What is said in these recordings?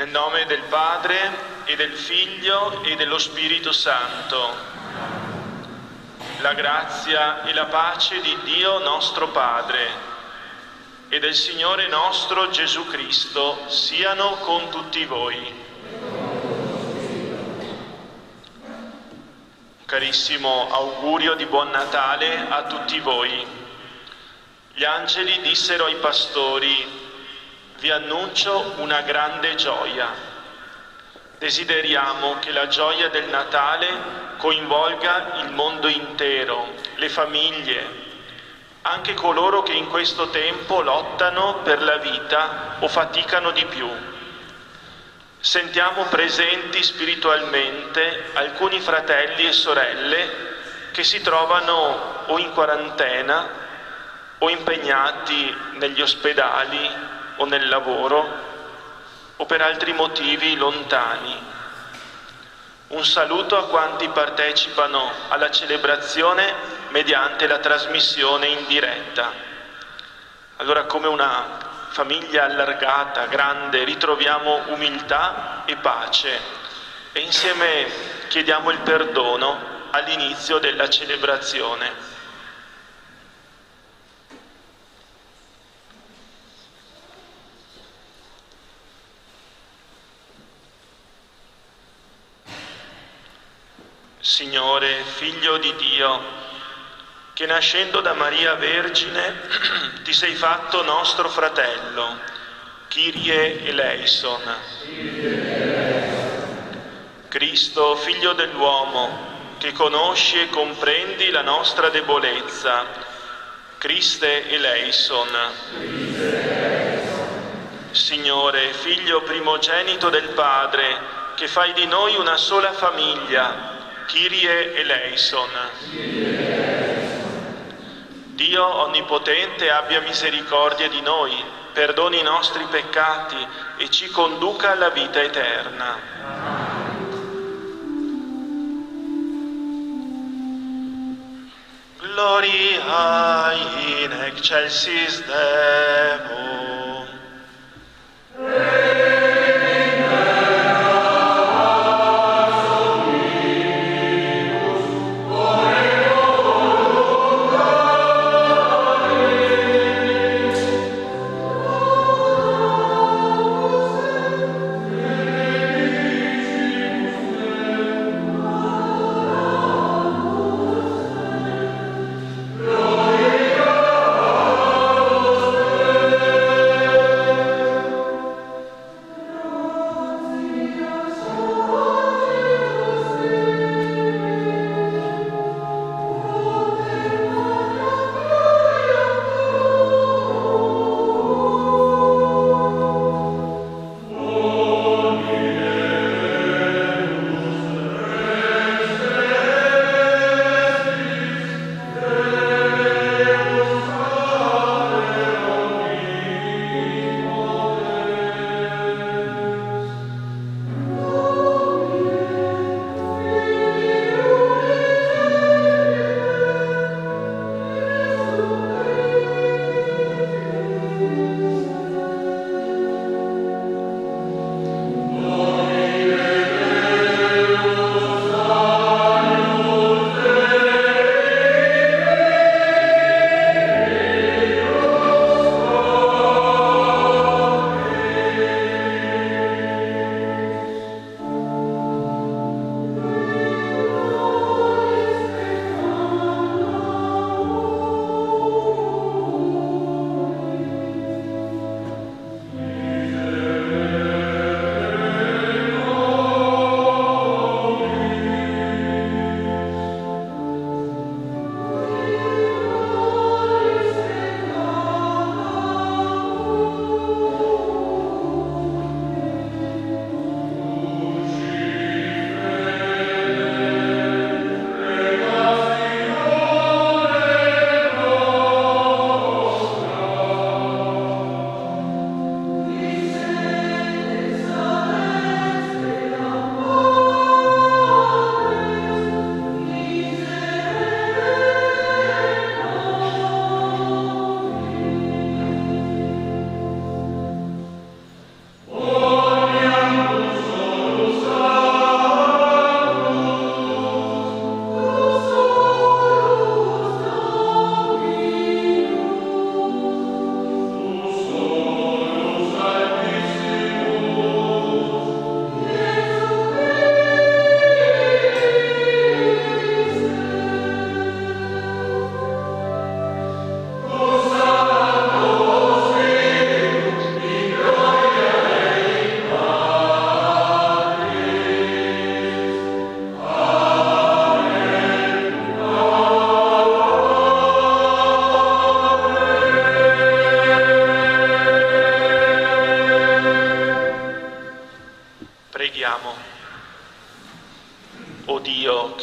Nel nome del Padre e del Figlio e dello Spirito Santo. La grazia e la pace di Dio nostro Padre e del Signore nostro Gesù Cristo siano con tutti voi. Carissimo augurio di buon Natale a tutti voi. Gli angeli dissero ai pastori: vi annuncio una grande gioia. Desideriamo che la gioia del Natale coinvolga il mondo intero, le famiglie, anche coloro che in questo tempo lottano per la vita o faticano di più. Sentiamo presenti spiritualmente alcuni fratelli e sorelle che si trovano o in quarantena o impegnati negli ospedali o nel lavoro o per altri motivi lontani. Un saluto a quanti partecipano alla celebrazione mediante la trasmissione in diretta. Allora, come una famiglia allargata, grande, ritroviamo umiltà e pace e insieme chiediamo il perdono all'inizio della celebrazione. Signore, Figlio di Dio, che nascendo da Maria Vergine ti sei fatto nostro fratello, Kyrie eleison. Cristo, Figlio dell'uomo, che conosci e comprendi la nostra debolezza, Christe eleison. Signore, Figlio primogenito del Padre, che fai di noi una sola famiglia, Kyrie eleison. Dio Onnipotente abbia misericordia di noi, perdoni i nostri peccati e ci conduca alla vita eterna. Gloria in excelsis Deo.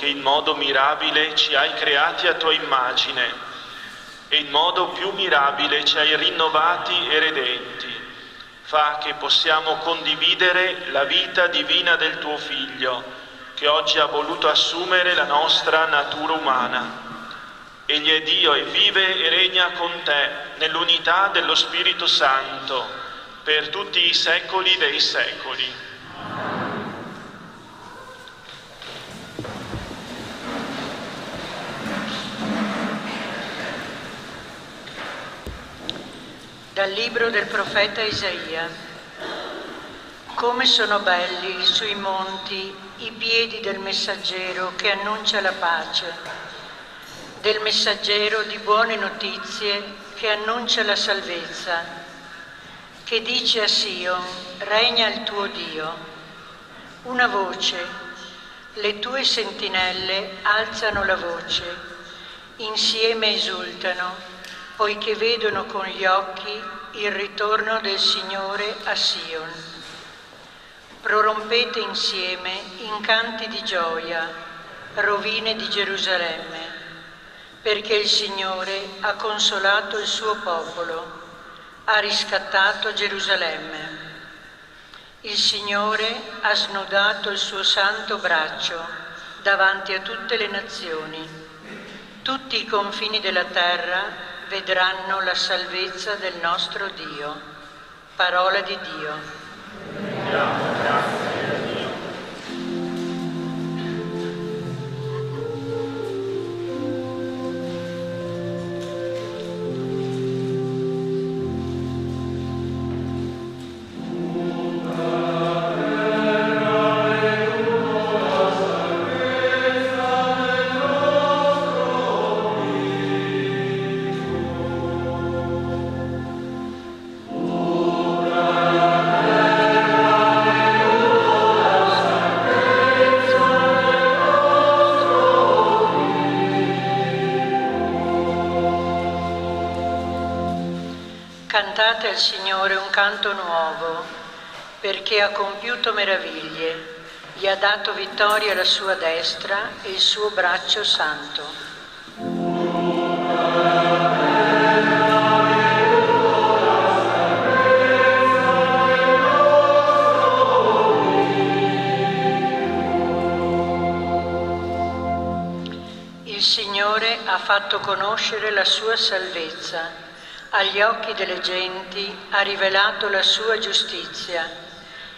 che in modo mirabile ci hai creati a tua immagine e in modo più mirabile ci hai rinnovati e redenti, fa che possiamo condividere la vita divina del tuo Figlio, che oggi ha voluto assumere la nostra natura umana. Egli è Dio e vive e regna con te nell'unità dello Spirito Santo per tutti i secoli dei secoli. Dal libro del profeta Isaia. Come sono belli sui monti i piedi del messaggero che annuncia la pace, del messaggero di buone notizie che annuncia la salvezza, che dice a Sion: regna il tuo Dio. Una voce, le tue sentinelle alzano la voce, insieme esultano, poiché vedono con gli occhi il ritorno del Signore a Sion. Prorompete insieme in canti di gioia, rovine di Gerusalemme, perché il Signore ha consolato il suo popolo, ha riscattato Gerusalemme. Il Signore ha snodato il suo santo braccio davanti a tutte le nazioni. Tutti i confini della terra vedranno la salvezza del nostro Dio. Parola di Dio. Cantate al Signore un canto nuovo, perché ha compiuto meraviglie, gli ha dato vittoria alla sua destra e il suo braccio santo. Il Signore ha fatto conoscere la sua salvezza. Agli occhi delle genti ha rivelato la sua giustizia.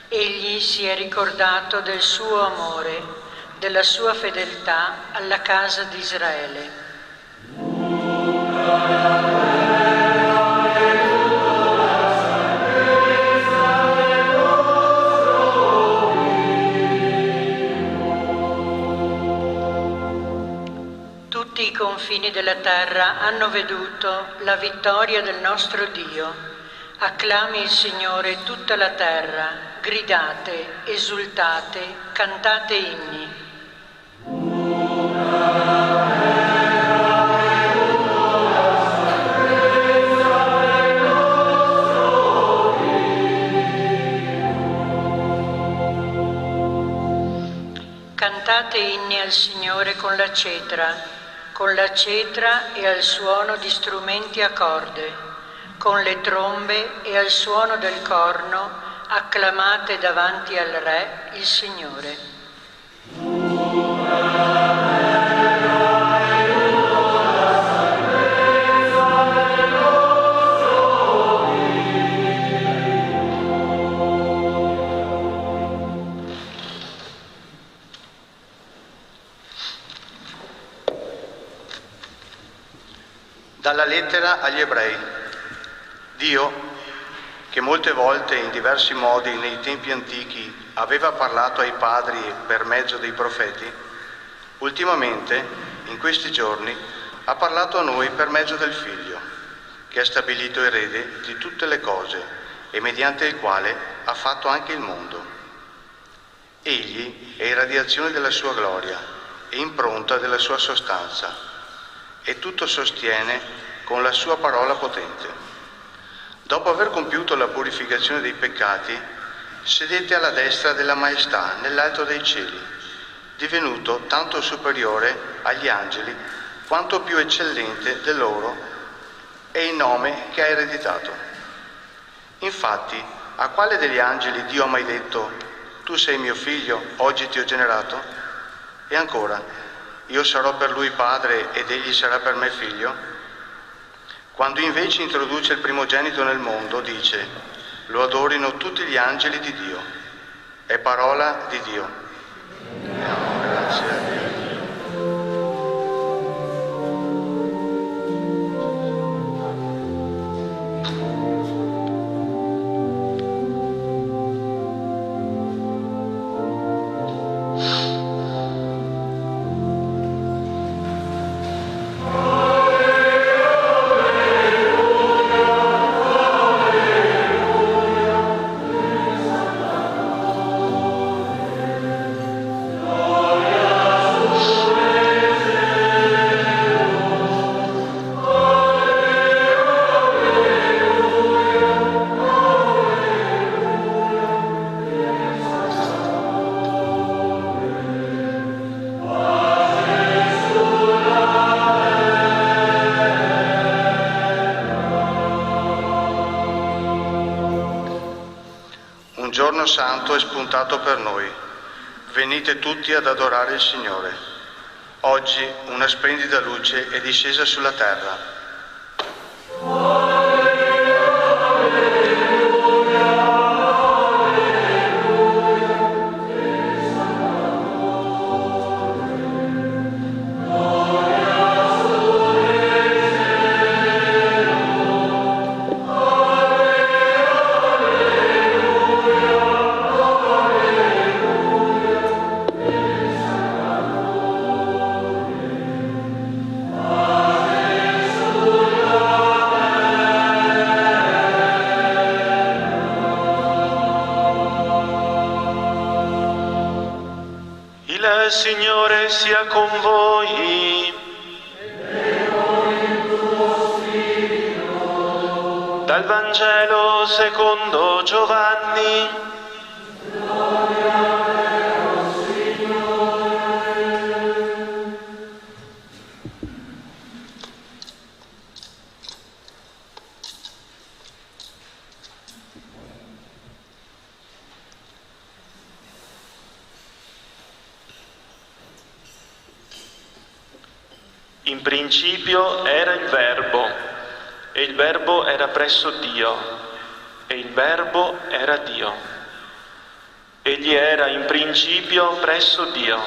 Egli si è ricordato del suo amore, della sua fedeltà alla casa di Israele. Tutti i confini della terra hanno veduto la vittoria del nostro Dio. Acclami il Signore tutta la terra, gridate, esultate, cantate inni. Cantate inni al Signore con la cetra e al suono di strumenti a corde, con le trombe e al suono del corno, acclamate davanti al Re il Signore. Dalla lettera agli Ebrei. Dio, che molte volte in diversi modi nei tempi antichi aveva parlato ai padri per mezzo dei profeti, ultimamente, in questi giorni, ha parlato a noi per mezzo del Figlio, che è stabilito erede di tutte le cose e mediante il quale ha fatto anche il mondo. Egli è irradiazione della sua gloria e impronta della sua sostanza, e tutto sostiene con la sua parola potente. Dopo aver compiuto la purificazione dei peccati, sedette alla destra della Maestà nell'alto dei cieli divenuto tanto superiore agli angeli quanto più eccellente di loro è il nome che ha ereditato. Infatti, a quale degli angeli Dio ha mai detto: tu sei mio figlio, oggi ti ho generato? E ancora, io sarò per lui padre ed egli sarà per me figlio? Quando invece introduce il primogenito nel mondo, dice: lo adorino tutti gli angeli di Dio. È parola di Dio. Grazie a Dio. Un giorno santo è spuntato per noi. Venite tutti ad adorare il Signore. Oggi una splendida luce è discesa sulla terra. Il Signore sia con voi. Dal Vangelo secondo Giovanni. In principio era il Verbo, e il Verbo era presso Dio, e il Verbo era Dio. Egli era in principio presso Dio.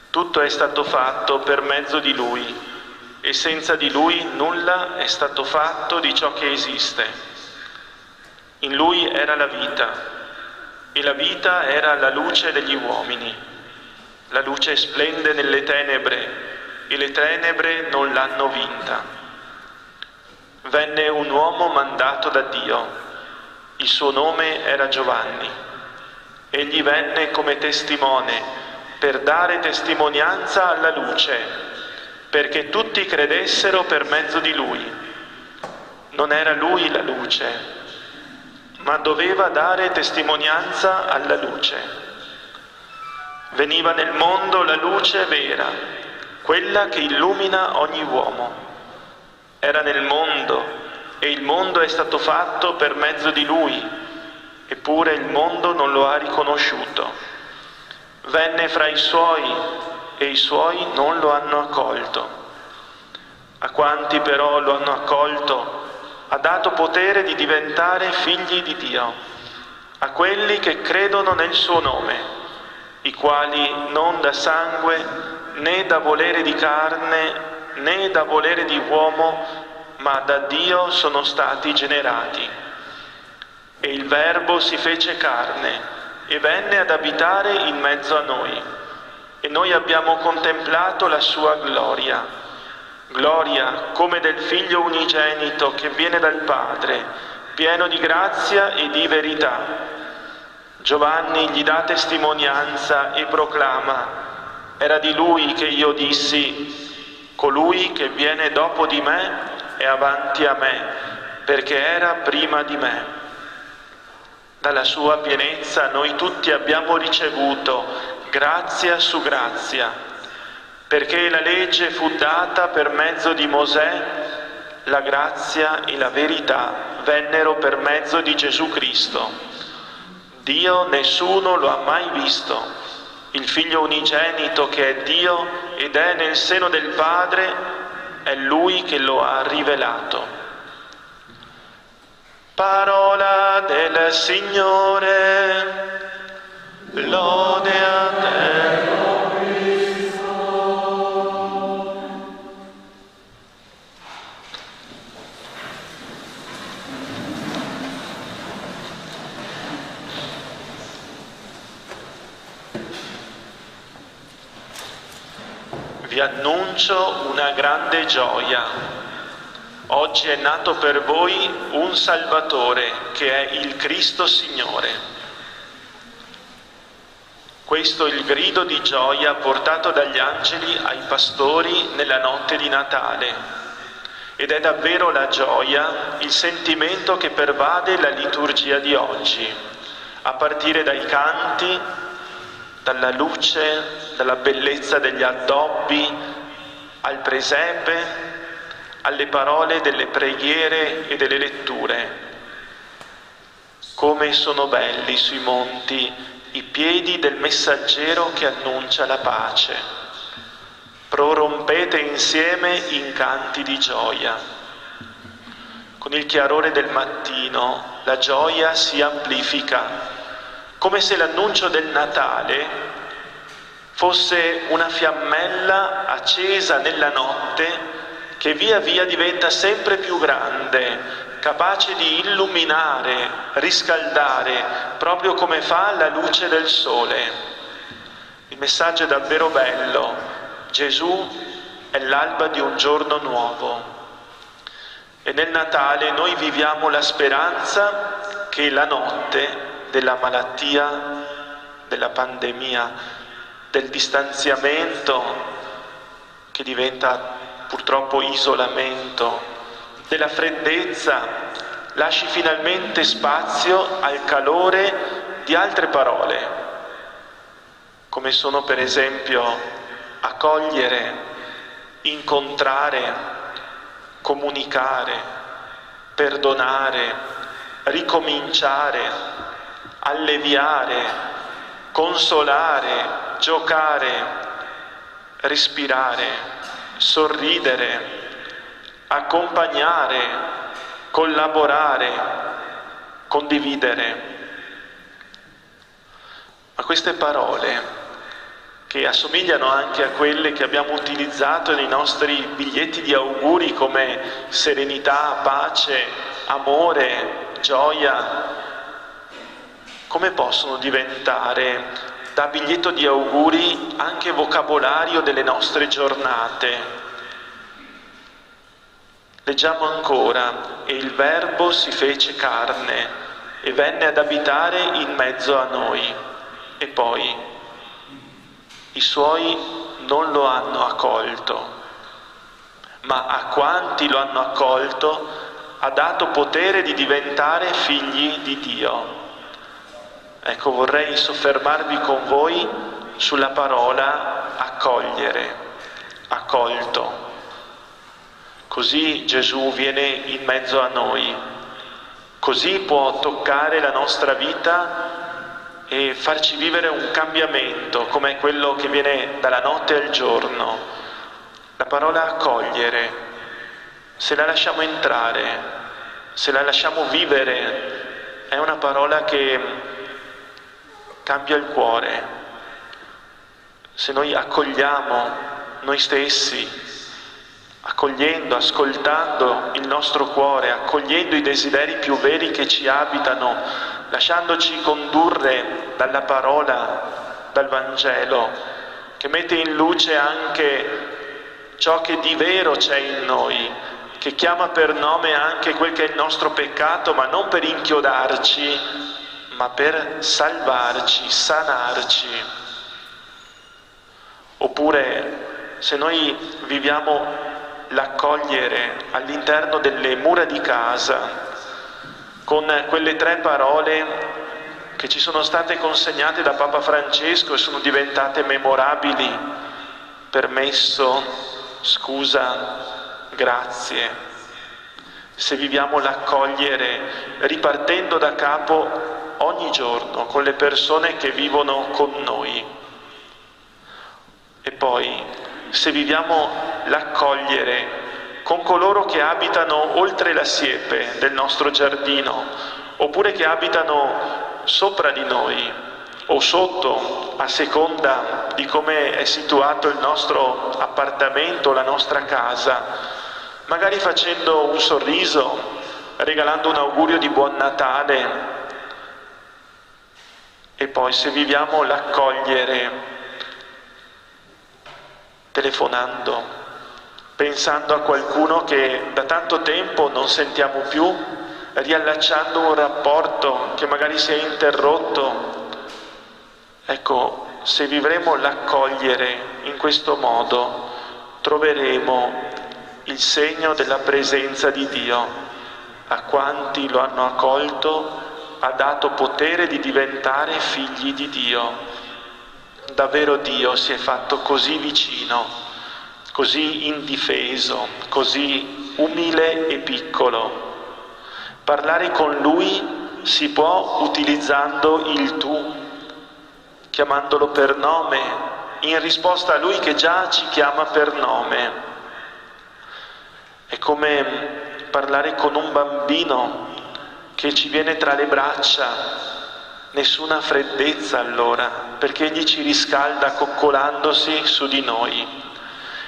Tutto è stato fatto per mezzo di Lui, e senza di Lui nulla è stato fatto di ciò che esiste. In Lui era la vita, e la vita era la luce degli uomini. La luce splende nelle tenebre, e le tenebre non l'hanno vinta. Venne un uomo mandato da Dio, il suo nome era Giovanni. Egli venne come testimone per dare testimonianza alla luce, perché tutti credessero per mezzo di lui. Non era lui la luce, ma doveva dare testimonianza alla luce. Veniva nel mondo la luce vera, quella che illumina ogni uomo. Era nel mondo, e il mondo è stato fatto per mezzo di lui, eppure il mondo non lo ha riconosciuto. Venne fra i suoi, e i suoi non lo hanno accolto. A quanti però lo hanno accolto, ha dato potere di diventare figli di Dio, a quelli che credono nel suo nome, i quali non da sangue, né da volere di carne, né da volere di uomo, ma da Dio sono stati generati. E il Verbo si fece carne e venne ad abitare in mezzo a noi. E noi abbiamo contemplato la sua gloria, gloria come del Figlio unigenito che viene dal Padre, pieno di grazia e di verità. Giovanni gli dà testimonianza e proclama: era di lui che io dissi: colui che viene dopo di me è avanti a me, perché era prima di me. Dalla sua pienezza noi tutti abbiamo ricevuto grazia su grazia, perché la legge fu data per mezzo di Mosè, la grazia e la verità vennero per mezzo di Gesù Cristo. Dio nessuno lo ha mai visto, il Figlio unigenito che è Dio ed è nel seno del Padre, è Lui che lo ha rivelato. Parola del Signore, lode a te. Vi annuncio una grande gioia. Oggi è nato per voi un Salvatore, che è il Cristo Signore. Questo è il grido di gioia portato dagli angeli ai pastori nella notte di Natale. Ed è davvero la gioia, il sentimento che pervade la liturgia di oggi, a partire dai canti, dalla luce, dalla bellezza degli addobbi, al presepe, alle parole delle preghiere e delle letture. Come sono belli sui monti i piedi del messaggero che annuncia la pace. Prorompete insieme in canti di gioia. Con il chiarore del mattino la gioia si amplifica, come se l'annuncio del Natale fosse una fiammella accesa nella notte che via via diventa sempre più grande, capace di illuminare, riscaldare, proprio come fa la luce del sole. Il messaggio è davvero bello. Gesù è l'alba di un giorno nuovo. E nel Natale noi viviamo la speranza che la notte della malattia, della pandemia, del distanziamento che diventa purtroppo isolamento, della freddezza, lasci finalmente spazio al calore di altre parole, come sono per esempio accogliere, incontrare, comunicare, perdonare, ricominciare, alleviare, consolare, giocare, respirare, sorridere, accompagnare, collaborare, condividere. Ma queste parole, che assomigliano anche a quelle che abbiamo utilizzato nei nostri biglietti di auguri come serenità, pace, amore, gioia, come possono diventare da biglietto di auguri anche vocabolario delle nostre giornate? Leggiamo ancora: e il Verbo si fece carne e venne ad abitare in mezzo a noi. E poi: i suoi non lo hanno accolto, ma a quanti lo hanno accolto ha dato potere di diventare figli di Dio. Ecco, vorrei soffermarvi con voi sulla parola accogliere, accolto. Così Gesù viene in mezzo a noi, così può toccare la nostra vita e farci vivere un cambiamento come quello che viene dalla notte al giorno. La parola accogliere, se la lasciamo entrare, se la lasciamo vivere, è una parola che cambia il cuore. Se noi accogliamo noi stessi, accogliendo, ascoltando il nostro cuore, accogliendo i desideri più veri che ci abitano, lasciandoci condurre dalla parola, dal Vangelo, che mette in luce anche ciò che di vero c'è in noi, che chiama per nome anche quel che è il nostro peccato, ma non per inchiodarci, ma per salvarci, sanarci. Oppure, se noi viviamo l'accogliere all'interno delle mura di casa, con quelle 3 parole che ci sono state consegnate da Papa Francesco e sono diventate memorabili: permesso, scusa, grazie. Se viviamo l'accogliere ripartendo da capo ogni giorno con le persone che vivono con noi. E poi, se viviamo l'accogliere con coloro che abitano oltre la siepe del nostro giardino, oppure che abitano sopra di noi o sotto, a seconda di come è situato il nostro appartamento, la nostra casa, magari facendo un sorriso, regalando un augurio di buon Natale. E poi, se viviamo l'accogliere telefonando, pensando a qualcuno che da tanto tempo non sentiamo più, riallacciando un rapporto che magari si è interrotto. Ecco, se vivremo l'accogliere in questo modo, troveremo il segno della presenza di Dio. A quanti lo hanno accolto ha dato potere di diventare figli di Dio. Davvero Dio si è fatto così vicino, così indifeso, così umile e piccolo. Parlare con Lui si può utilizzando il tu, chiamandolo per nome, in risposta a Lui che già ci chiama per nome. È come parlare con un bambino che ci viene tra le braccia, nessuna freddezza allora, perché Egli ci riscalda coccolandosi su di noi.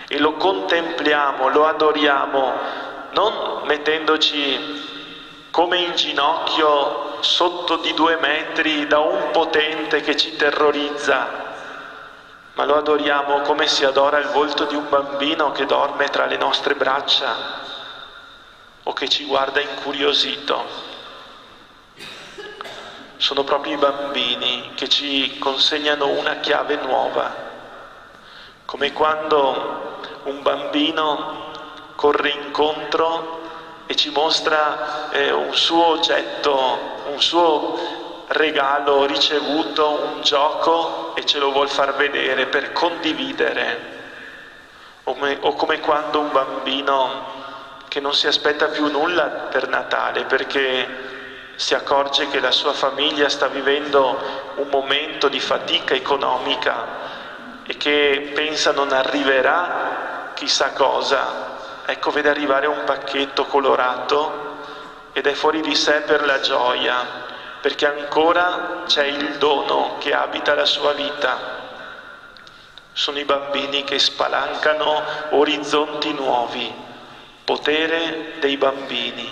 E lo contempliamo, lo adoriamo, non mettendoci come in ginocchio sotto di 2 metri da un potente che ci terrorizza, ma lo adoriamo come si adora il volto di un bambino che dorme tra le nostre braccia o che ci guarda incuriosito. Sono proprio i bambini che ci consegnano una chiave nuova, come quando un bambino corre incontro e ci mostra un suo oggetto, un suo regalo ricevuto, un gioco, e ce lo vuol far vedere per condividere. O come quando un bambino che non si aspetta più nulla per Natale perché si accorge che la sua famiglia sta vivendo un momento di fatica economica e che pensa non arriverà chissà cosa. Ecco, vede arrivare un pacchetto colorato ed è fuori di sé per la gioia, perché ancora c'è il dono che abita la sua vita. Sono i bambini che spalancano orizzonti nuovi, potere dei bambini,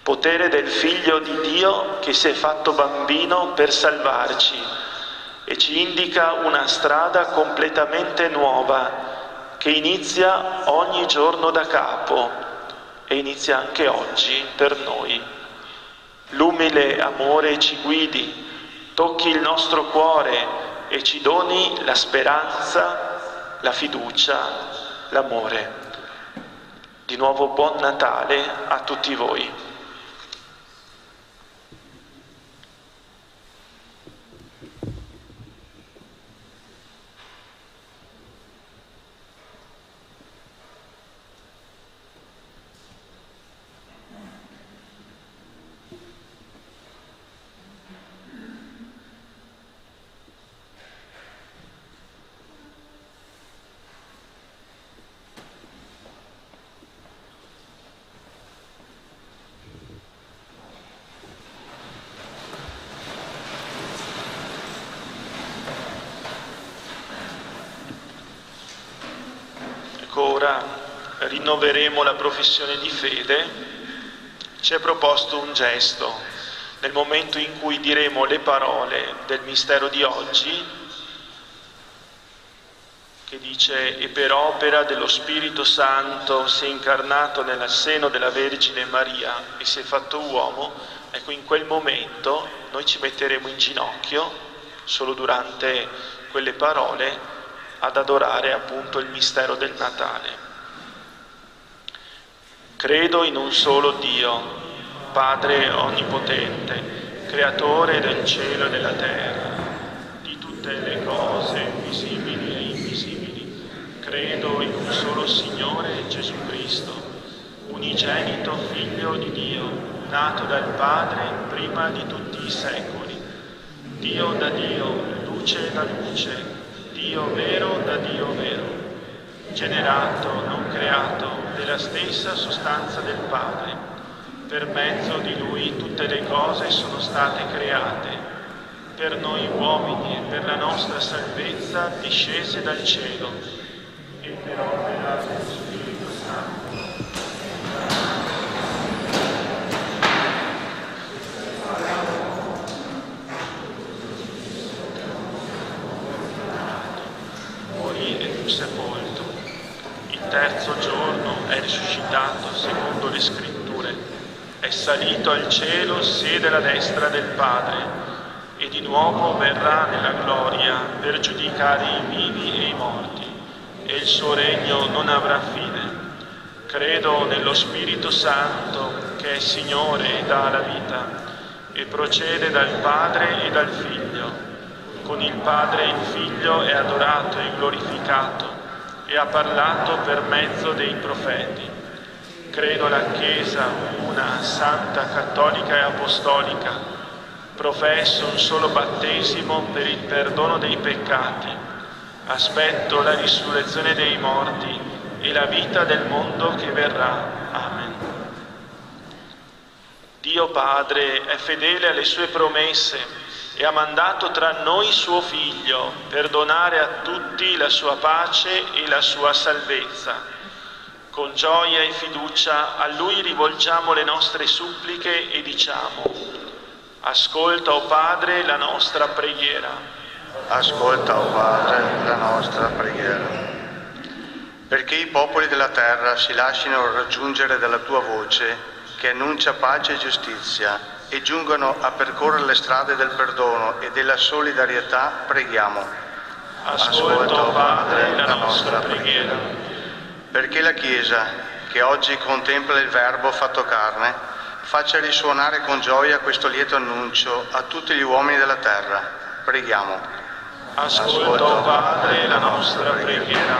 potere del Figlio di Dio che si è fatto bambino per salvarci e ci indica una strada completamente nuova, che inizia ogni giorno da capo e inizia anche oggi per noi. L'umile amore ci guidi, tocchi il nostro cuore e ci doni la speranza, la fiducia, l'amore. Di nuovo buon Natale a tutti voi. Ora rinnoveremo la professione di fede. Ci è proposto un gesto nel momento in cui diremo le parole del mistero di oggi, che dice: e per opera dello Spirito Santo si è incarnato nel seno della Vergine Maria e si è fatto uomo. Ecco, in quel momento noi ci metteremo in ginocchio, solo durante quelle parole, ad adorare appunto il mistero del Natale. Credo in un solo Dio, Padre Onnipotente, creatore del cielo e della terra, di tutte le cose visibili e invisibili. Credo in un solo Signore Gesù Cristo, unigenito Figlio di Dio, nato dal Padre prima di tutti i secoli, Dio da Dio, luce da luce, Dio vero da Dio vero, generato, non creato, della stessa sostanza del Padre. Per mezzo di Lui tutte le cose sono state create, per noi uomini e per la nostra salvezza discese dal cielo, e per opera del Spirito Santo. Morì e fu sepolto. Il terzo giorno è risuscitato secondo le Scritture. È salito al cielo, siede alla destra del Padre, e di nuovo verrà nella gloria per giudicare i vivi e i morti, e il suo regno non avrà fine. Credo nello Spirito Santo, che è Signore e dà la vita, e procede dal Padre e dal Figlio. Con il Padre il Figlio è adorato e glorificato, e ha parlato per mezzo dei profeti. Credo alla Chiesa una, santa, cattolica e apostolica. Professo un solo battesimo per il perdono dei peccati. Aspetto la risurrezione dei morti e la vita del mondo che verrà. Amen. Dio Padre è fedele alle sue promesse e ha mandato tra noi suo Figlio per donare a tutti la sua pace e la sua salvezza. Con gioia e fiducia a Lui rivolgiamo le nostre suppliche e diciamo: ascolta, o Padre, la nostra preghiera. Ascolta, o Padre, la nostra preghiera. Perché i popoli della terra si lasciano raggiungere dalla tua voce, che annuncia pace e giustizia, e giungano a percorrere le strade del perdono e della solidarietà, preghiamo. Ascolta, o Padre, la nostra preghiera. Perché la Chiesa, che oggi contempla il Verbo fatto carne, faccia risuonare con gioia questo lieto annuncio a tutti gli uomini della terra. Preghiamo. Ascolta, o Padre, la nostra preghiera.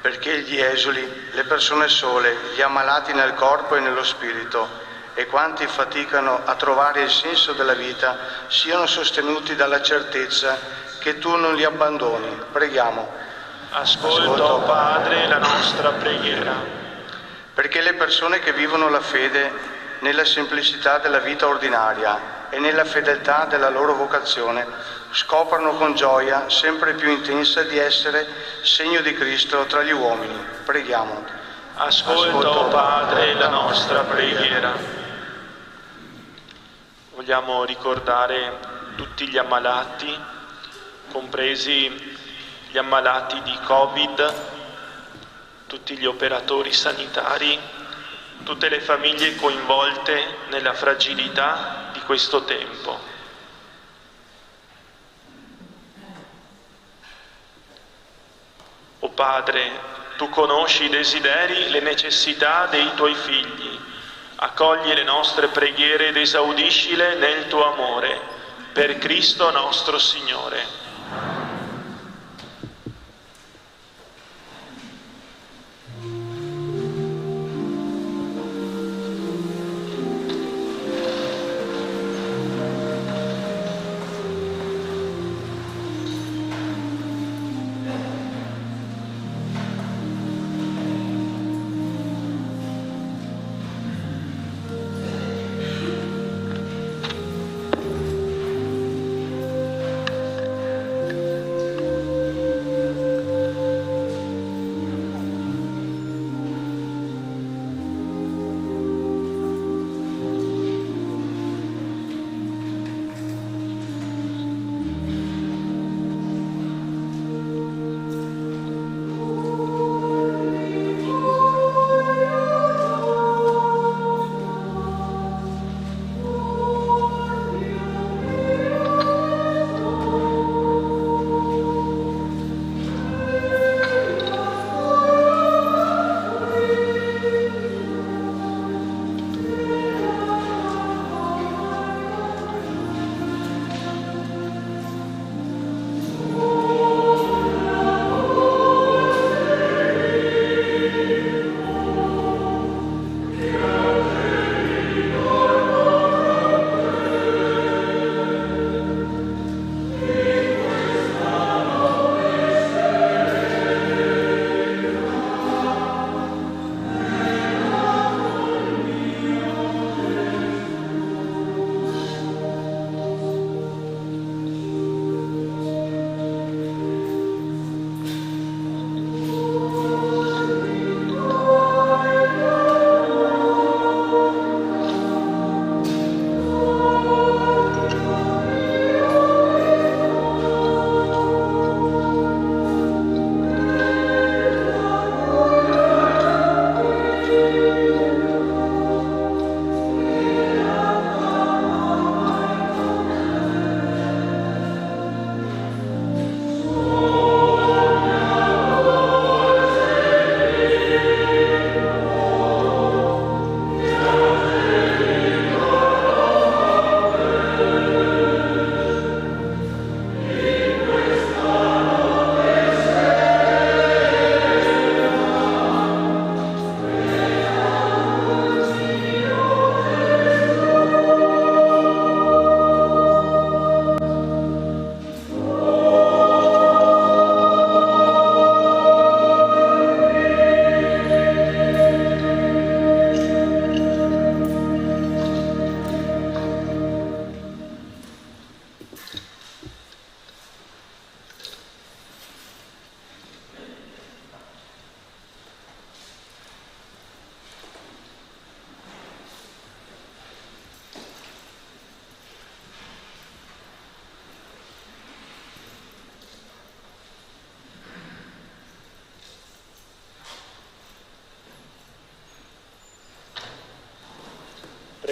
Perché gli esuli, le persone sole, gli ammalati nel corpo e nello spirito, e quanti faticano a trovare il senso della vita, siano sostenuti dalla certezza che tu non li abbandoni. Preghiamo. Ascolta, o Padre, la nostra preghiera. Perché le persone che vivono la fede nella semplicità della vita ordinaria e nella fedeltà della loro vocazione scoprano con gioia sempre più intensa di essere segno di Cristo tra gli uomini. Preghiamo. Ascolta, o Padre, la nostra preghiera. Vogliamo ricordare tutti gli ammalati, compresi gli ammalati di Covid, tutti gli operatori sanitari, tutte le famiglie coinvolte nella fragilità di questo tempo. O Padre, tu conosci i desideri, le necessità dei tuoi figli. Accogli le nostre preghiere ed esaudiscile nel tuo amore. Per Cristo nostro Signore.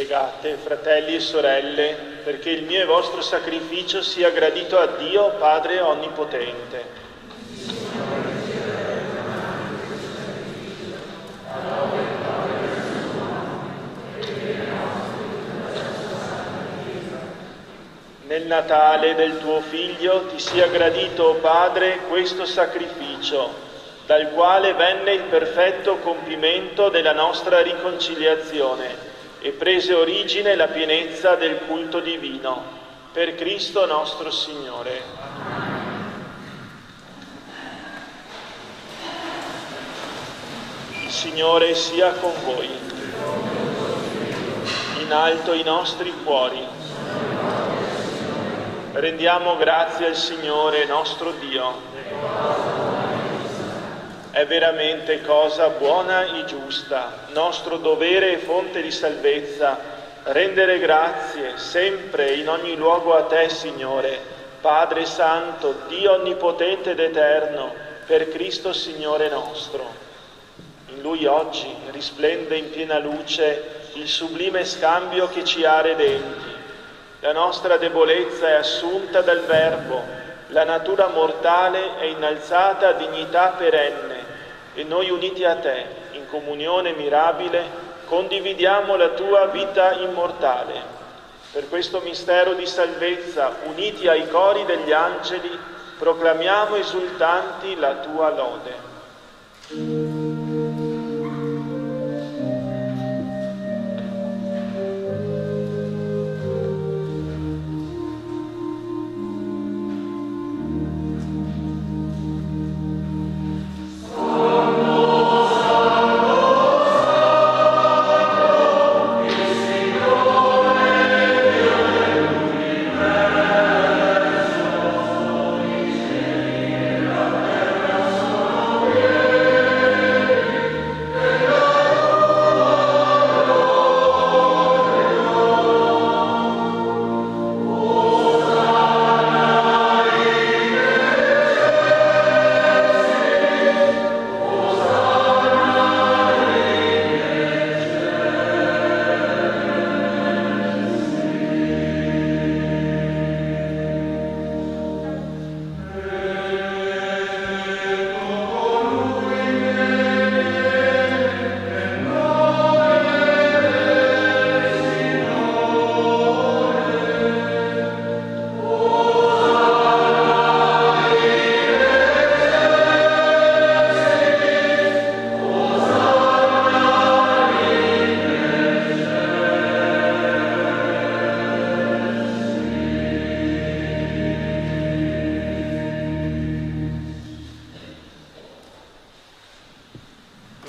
Pregate, fratelli e sorelle, perché il mio e vostro sacrificio sia gradito a Dio, Padre Onnipotente. Nel Natale del tuo Figlio ti sia gradito, o Padre, questo sacrificio, dal quale venne il perfetto compimento della nostra riconciliazione e prese origine la pienezza del culto divino. Per Cristo nostro Signore. Il Signore sia con voi. In alto i nostri cuori. Rendiamo grazie al Signore nostro Dio. È veramente cosa buona e giusta, nostro dovere e fonte di salvezza, rendere grazie sempre in ogni luogo a Te, Signore, Padre Santo, Dio Onnipotente ed Eterno, per Cristo Signore nostro. In Lui oggi risplende in piena luce il sublime scambio che ci ha redenti. La nostra debolezza è assunta dal Verbo, la natura mortale è innalzata a dignità perenne e noi uniti a Te, in comunione mirabile, condividiamo la Tua vita immortale. Per questo mistero di salvezza, uniti ai cori degli angeli, proclamiamo esultanti la Tua lode.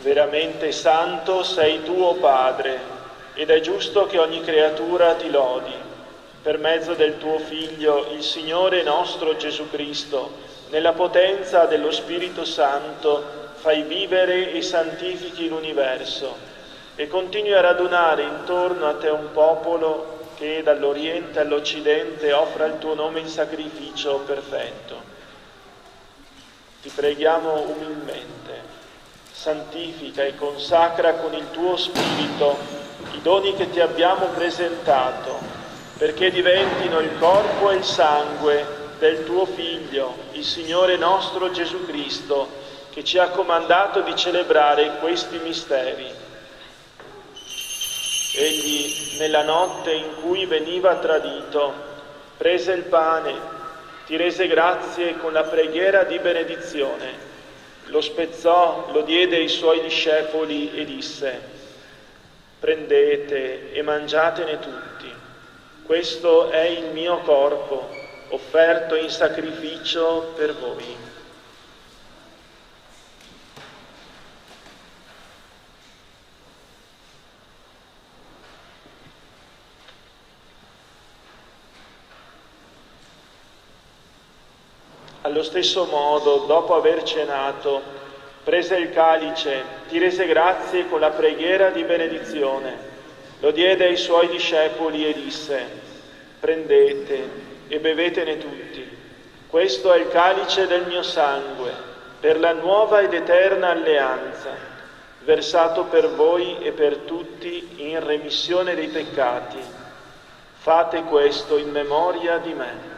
Veramente santo sei tu, o Padre, ed è giusto che ogni creatura ti lodi. Per mezzo del tuo Figlio, il Signore nostro Gesù Cristo, nella potenza dello Spirito Santo, fai vivere e santifichi l'universo e continui a radunare intorno a te un popolo che dall'Oriente all'Occidente offra il tuo nome in sacrificio perfetto. Ti preghiamo umilmente. Santifica e consacra con il tuo Spirito i doni che ti abbiamo presentato, perché diventino il corpo e il sangue del tuo Figlio, il Signore nostro Gesù Cristo, che ci ha comandato di celebrare questi misteri. Egli, nella notte in cui veniva tradito, prese il pane, ti rese grazie con la preghiera di benedizione. Lo spezzò, lo diede ai suoi discepoli e disse: prendete e mangiatene tutti, questo è il mio corpo, offerto in sacrificio per voi. Allo stesso modo, dopo aver cenato, prese il calice, ti rese grazie con la preghiera di benedizione, lo diede ai suoi discepoli e disse: prendete e bevetene tutti, questo è il calice del mio sangue, per la nuova ed eterna alleanza, versato per voi e per tutti in remissione dei peccati. Fate questo in memoria di me.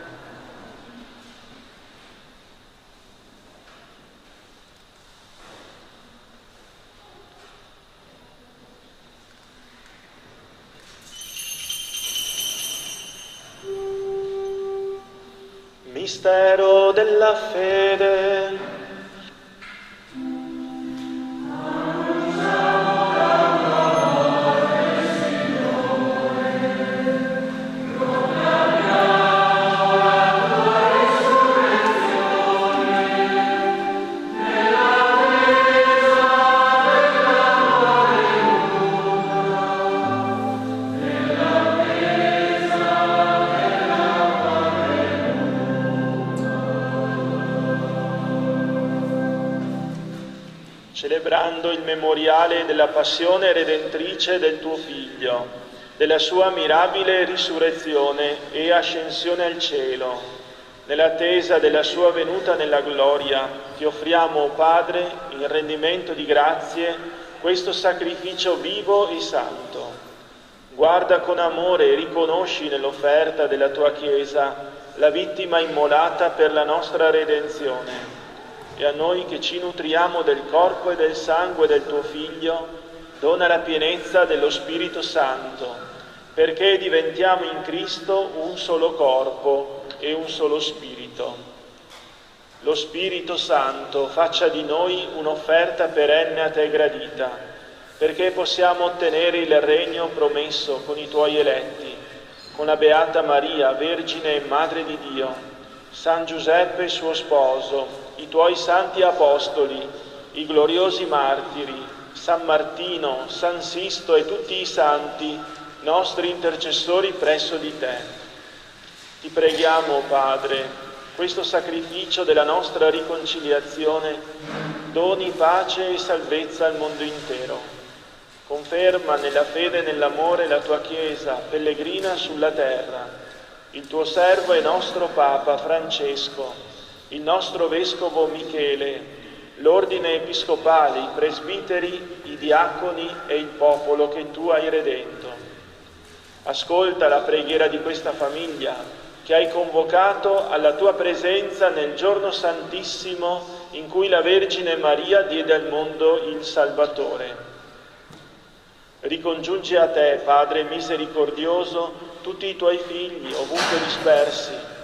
Mistero della fede. Celebrando il memoriale della passione redentrice del tuo Figlio, della sua mirabile risurrezione e ascensione al cielo, nell'attesa della sua venuta nella gloria, ti offriamo, o Padre, in rendimento di grazie, questo sacrificio vivo e santo. Guarda con amore e riconosci nell'offerta della tua Chiesa la vittima immolata per la nostra redenzione. E a noi che ci nutriamo del corpo e del sangue del tuo Figlio, dona la pienezza dello Spirito Santo, perché diventiamo in Cristo un solo corpo e un solo Spirito. Lo Spirito Santo faccia di noi un'offerta perenne a te gradita, perché possiamo ottenere il regno promesso con i tuoi eletti, con la Beata Maria, Vergine e Madre di Dio, San Giuseppe suo sposo, i tuoi santi apostoli, i gloriosi martiri, San Martino, San Sisto e tutti i santi, nostri intercessori presso di te. Ti preghiamo, Padre, questo sacrificio della nostra riconciliazione doni pace e salvezza al mondo intero. Conferma nella fede e nell'amore la tua Chiesa, pellegrina sulla terra, il tuo servo e nostro Papa Francesco, il nostro Vescovo Michele, l'ordine episcopale, i presbiteri, i diaconi e il popolo che tu hai redento. Ascolta la preghiera di questa famiglia che hai convocato alla tua presenza nel giorno santissimo in cui la Vergine Maria diede al mondo il Salvatore. Ricongiungi a te, Padre misericordioso, tutti i tuoi figli ovunque dispersi.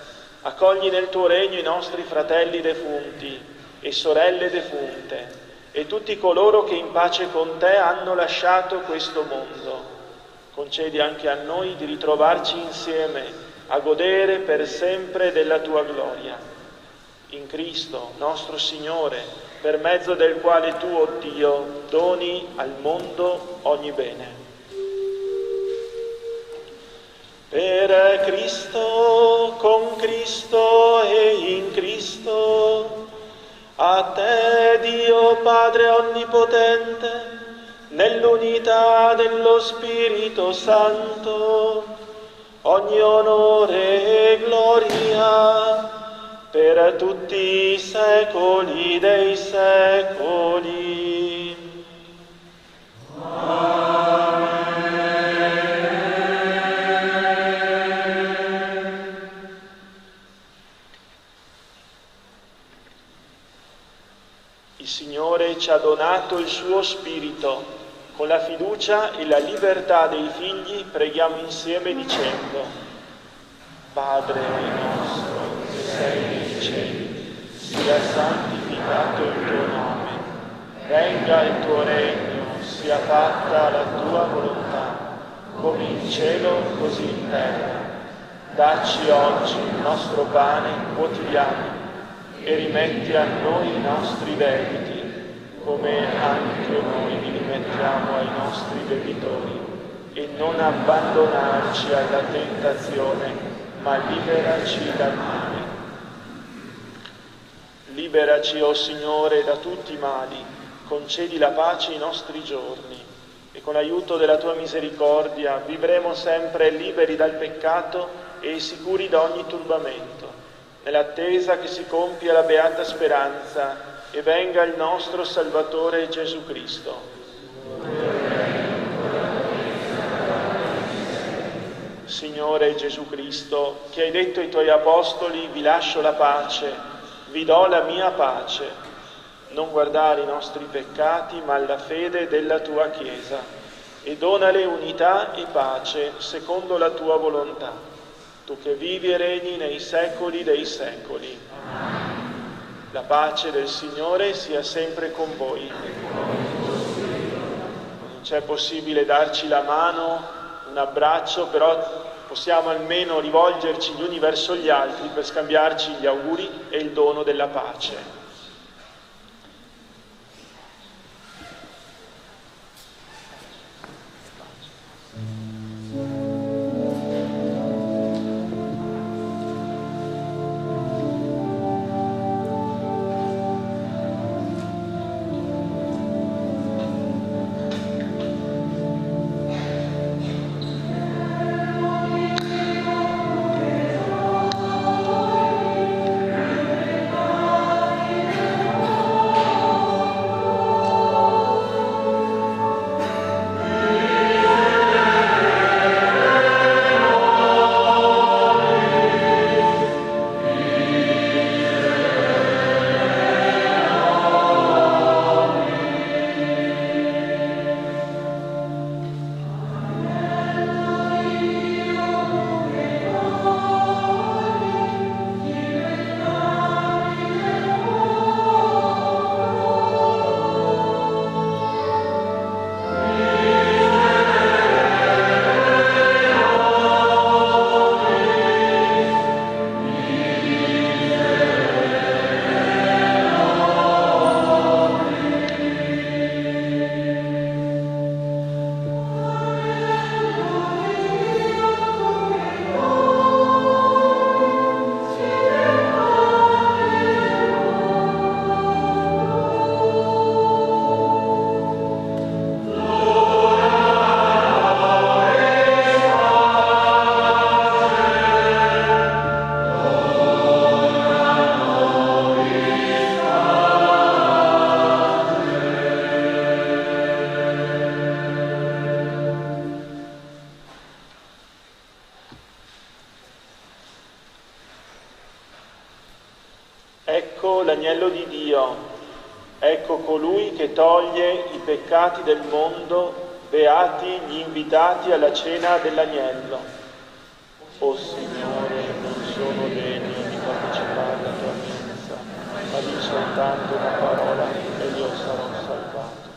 Accogli nel tuo regno i nostri fratelli defunti e sorelle defunte e tutti coloro che in pace con te hanno lasciato questo mondo. Concedi anche a noi di ritrovarci insieme a godere per sempre della tua gloria. In Cristo, nostro Signore, per mezzo del quale tu, o Dio, doni al mondo ogni bene. Per Cristo, con Cristo e in Cristo, a te, Dio Padre Onnipotente, nell'unità dello Spirito Santo, ogni onore e gloria per tutti i secoli dei secoli. Il Signore ci ha donato il suo Spirito. Con la fiducia e la libertà dei figli preghiamo insieme dicendo: Padre nostro che sei nei cieli, sia santificato il tuo nome, venga il tuo regno, sia fatta la tua volontà, come in cielo così in terra. Dacci oggi il nostro pane quotidiano e rimetti a noi i nostri debiti, come anche noi li rimettiamo ai nostri debitori, e non abbandonarci alla tentazione, ma liberaci dal male. Liberaci, o Signore, da tutti i mali, concedi la pace ai nostri giorni, e con l'aiuto della tua misericordia vivremo sempre liberi dal peccato e sicuri da ogni turbamento, nell'attesa che si compia la beata speranza e venga il nostro Salvatore Gesù Cristo. Signore Gesù Cristo, che hai detto ai tuoi apostoli: vi lascio la pace, vi do la mia pace. Non guardare i nostri peccati, ma la fede della tua Chiesa, e donale unità e pace secondo la tua volontà. Tu che vivi e regni nei secoli dei secoli. La pace del Signore sia sempre con voi. Non c'è possibile darci la mano, un abbraccio, però possiamo almeno rivolgerci gli uni verso gli altri per scambiarci gli auguri e il dono della pace. Ecco l'agnello di Dio, ecco colui che toglie i peccati del mondo, beati gli invitati alla cena dell'agnello. O Signore, non sono degno di partecipare alla tua mensa, ma di soltanto una parola e io sarò salvato.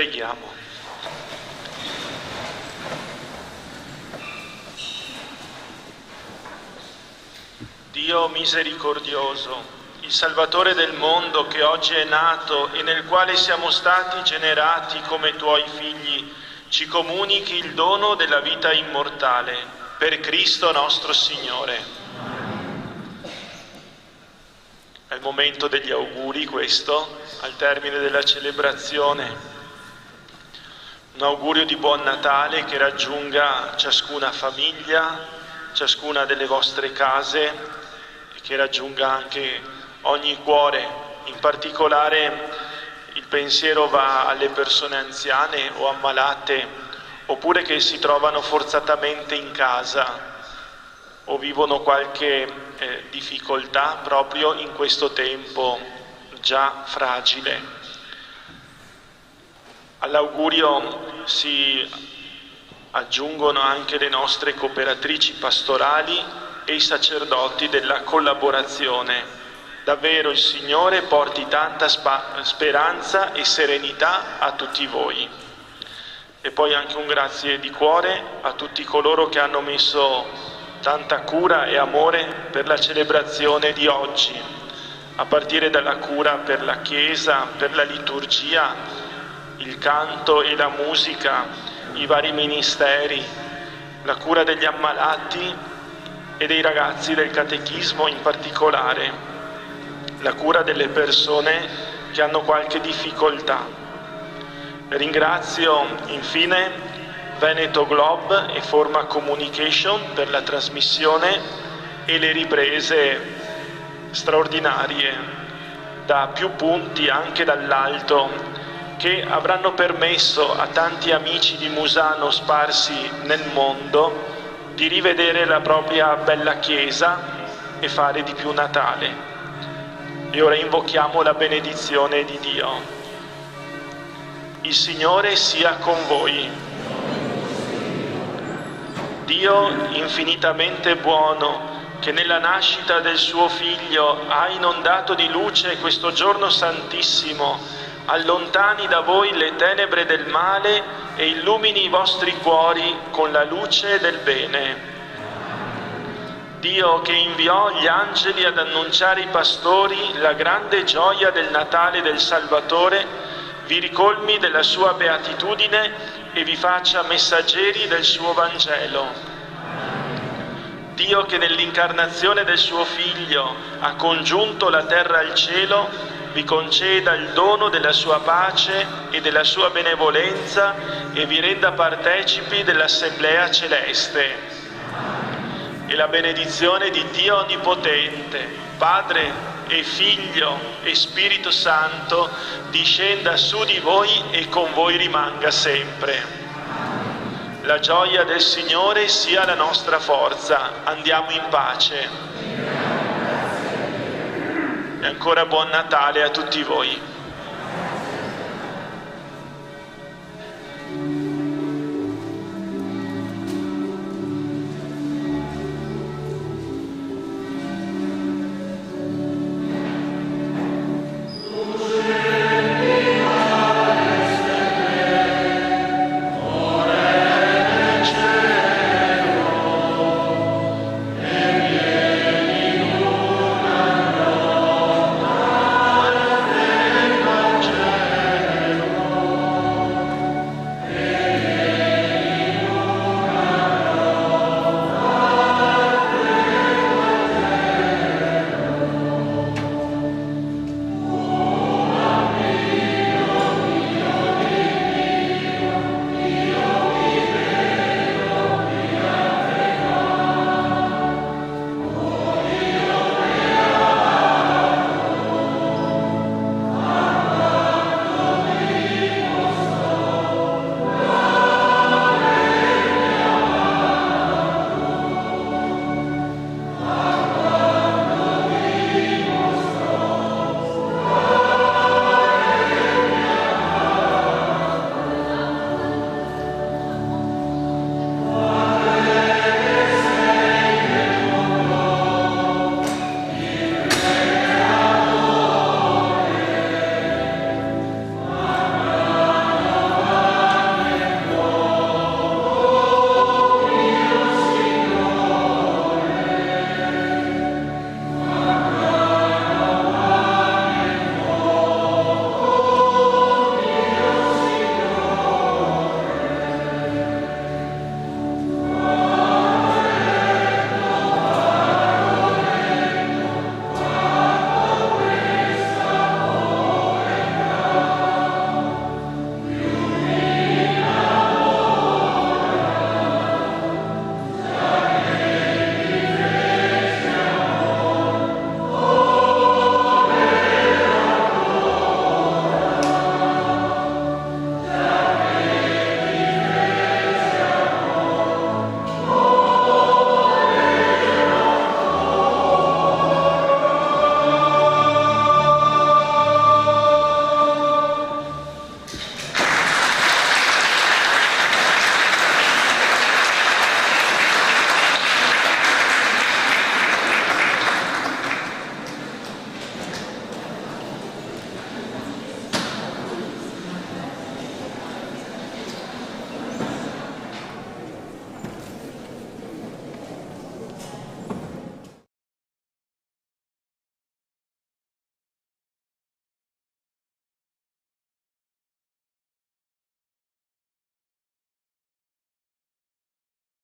Preghiamo. Dio misericordioso, il Salvatore del mondo che oggi è nato e nel quale siamo stati generati come Tuoi figli, ci comunichi il dono della vita immortale, per Cristo nostro Signore. È il momento degli auguri questo, al termine della celebrazione. Un augurio di buon Natale che raggiunga ciascuna famiglia, ciascuna delle vostre case e che raggiunga anche ogni cuore. In particolare il pensiero va alle persone anziane o ammalate, oppure che si trovano forzatamente in casa o vivono qualche difficoltà proprio in questo tempo già fragile. All'augurio si aggiungono anche le nostre cooperatrici pastorali e i sacerdoti della collaborazione. Davvero il Signore porti tanta speranza e serenità a tutti voi. E poi anche un grazie di cuore a tutti coloro che hanno messo tanta cura e amore per la celebrazione di oggi, a partire dalla cura per la Chiesa, per la liturgia, il canto e la musica, i vari ministeri, la cura degli ammalati e dei ragazzi del catechismo in particolare, la cura delle persone che hanno qualche difficoltà. Ringrazio infine Veneto Globe e Forma Communication per la trasmissione e le riprese straordinarie da più punti, anche dall'alto, che avranno permesso a tanti amici di Musano sparsi nel mondo di rivedere la propria bella chiesa e fare di più Natale. E ora invochiamo la benedizione di Dio. Il Signore sia con voi. Dio infinitamente buono, che nella nascita del suo Figlio ha inondato di luce questo giorno santissimo, allontani da voi le tenebre del male e illumini i vostri cuori con la luce del bene. Dio che inviò gli angeli ad annunciare ai pastori la grande gioia del Natale del Salvatore, vi ricolmi della sua beatitudine e vi faccia messaggeri del suo Vangelo. Dio che nell'incarnazione del suo Figlio ha congiunto la terra al cielo, vi conceda il dono della sua pace e della sua benevolenza e vi renda partecipi dell'Assemblea celeste. E la benedizione di Dio Onnipotente, Padre e Figlio e Spirito Santo, discenda su di voi e con voi rimanga sempre. La gioia del Signore sia la nostra forza. Andiamo in pace. E ancora buon Natale a tutti voi.